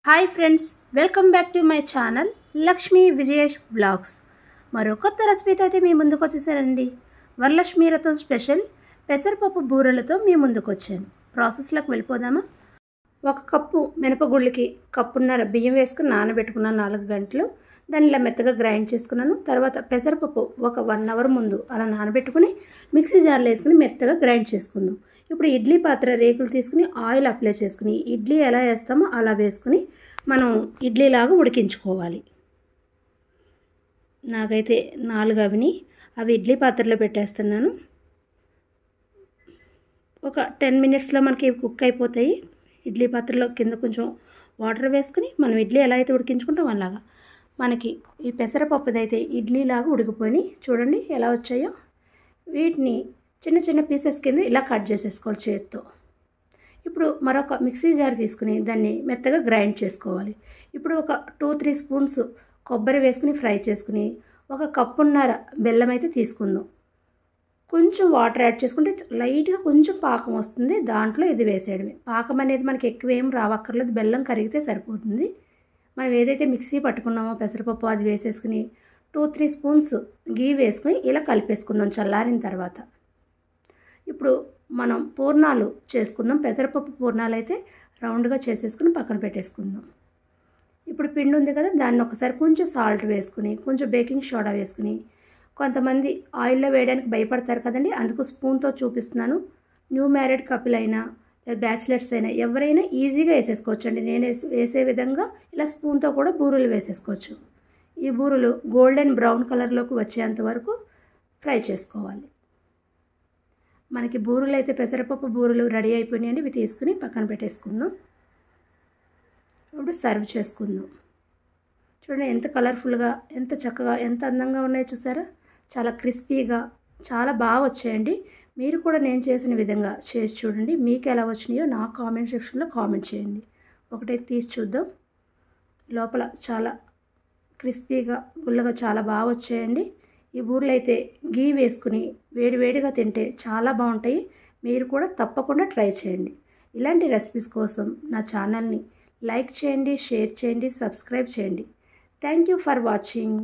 Hi friends, welcome back to my channel Lakshmi Vijayesh blogs. మరో కొత్త రెసిపీతో అయితే మీ ముందుకు వచ్చేసానండి. వరలక్ష్మీ వ్రతం స్పెషల్ పెసరపప్పు బూరెలతో మీ ముందుకు వచ్చాను. ప్రాసెస్లోకి వెళ్ళిపోదామా? 1 కప్పు మినపగుళ్ళకి కప్పున్నర బియ్యం వేసుకుని నానబెట్టుకున్నాను 4 గంటలు. దాన్ని ఇలా మెత్తగా గ్రైండ్ చేసుకున్నాను. తర్వాత పెసరపప్పు ఒక 1 అవర్ ముందు అలా నానబెట్టుకుని మిక్సీ జార్లో వేసుకుని మెత్తగా గ్రైండ్ చేసుకుందాం. ఇప్పుడు ఇడ్లీ పాత్ర రేకులు తీసుకుని ఆయిల్ అప్లై చేసుకుని ఇడ్లీ ఎలా వేస్తామో అలా వేసుకుని మనం ఇడ్లీలాగా ఉడికించుకోవాలి. నాకైతే 4 అవి ఇడ్లీ పాత్రలో పెట్టేస్తున్నాను. ఒక 10 మినిట్స్లో మనకి కుక్ అయిపోతాయి. ఇడ్లీ పాత్రలో కింద కొంచెం వాటర్ వేసుకుని మనం ఇడ్లీ ఎలా అయితే ఉడికించుకుంటాం అలాగా మనకి ఈ పెసరపప్పుదైతే ఇడ్లీలాగా ఉడికిపోయి చూడండి ఎలా వచ్చాయో. వీటిని చిన్న చిన్న పీసెస్ కింద ఇలా కట్ చేసేసుకోవాలి చేతితో. ఇప్పుడు మరొక మిక్సీ జార్ తీసుకుని దాన్ని మెత్తగా గ్రైండ్ చేసుకోవాలి. ఇప్పుడు ఒక 2-3 స్పూన్స్ కొబ్బరి వేసుకుని ఫ్రై చేసుకుని 1 కప్పున్నర బెల్లం అయితే తీసుకుందాం. కొంచెం వాటర్ యాడ్ చేసుకుంటే లైట్గా కొంచెం పాకం వస్తుంది. దాంట్లో ఇది వేసేయడమే. పాకం అనేది మనకి ఎక్కువ ఏం రావక్కర్లేదు, బెల్లం కరిగితే సరిపోతుంది. మనం ఏదైతే మిక్సీ పట్టుకున్నామో పెసరపప్పు అది వేసేసుకుని 2-3 స్పూన్స్ గీ వేసుకుని ఇలా కలిపేసుకుందాం చల్లారిన తర్వాత. ఇప్పుడు మనం పూర్ణాలు చేసుకుందాం. పెసరపప్పు పూర్ణాలు అయితే రౌండ్గా చేసేసుకుని పక్కన పెట్టేసుకుందాం. ఇప్పుడు పిండి ఉంది కదా, దాన్ని ఒకసారి కొంచెం సాల్ట్ వేసుకుని కొంచెం బేకింగ్ సోడా వేసుకుని, కొంతమంది ఆయిల్లో వేయడానికి భయపడతారు కదండి, అందుకు స్పూన్తో చూపిస్తున్నాను. న్యూ మ్యారీడ్ కపుల్ అయినా లేదా బ్యాచిలర్స్ అయినా ఎవరైనా ఈజీగా వేసేసుకోవచ్చండి. నేను వేసే విధంగా ఇలా స్పూన్తో కూడా బూరెలు వేసేసుకోవచ్చు. ఈ బూరెలు గోల్డెన్ బ్రౌన్ కలర్లోకి వచ్చేంత వరకు ఫ్రై చేసుకోవాలి. మనకి బూరెలు అయితే పెసరపప్పు బూరెలు రెడీ అయిపోయినాయండి. ఇవి తీసుకుని పక్కన పెట్టేసుకుందాం. ఇప్పుడు సర్వ్ చేసుకుందాం. చూడండి ఎంత కలర్ఫుల్గా, ఎంత చక్కగా, ఎంత అందంగా ఉన్నాయో చూసారా. చాలా క్రిస్పీగా చాలా బాగా వచ్చాయండి. మీరు కూడా నేను చేసిన విధంగా చేసి చూడండి. మీకు ఎలా వచ్చినాయో నా కామెంట్ సెక్షన్లో కామెంట్ చేయండి. ఒకటైతే తీసి చూద్దాం. లోపల చాలా క్రిస్పీగా గుల్లగా చాలా బాగా వచ్చాయండి. ఈ బూరెలు అయితే గీ వేసుకుని వేడివేడిగా తింటే చాలా బాగుంటాయి. మీరు కూడా తప్పకుండా ట్రై చేయండి. ఇలాంటి రెసిపీస్ కోసం నా ఛానల్ని లైక్ చేయండి, షేర్ చేయండి, సబ్స్క్రైబ్ చేయండి. Thank you for watching.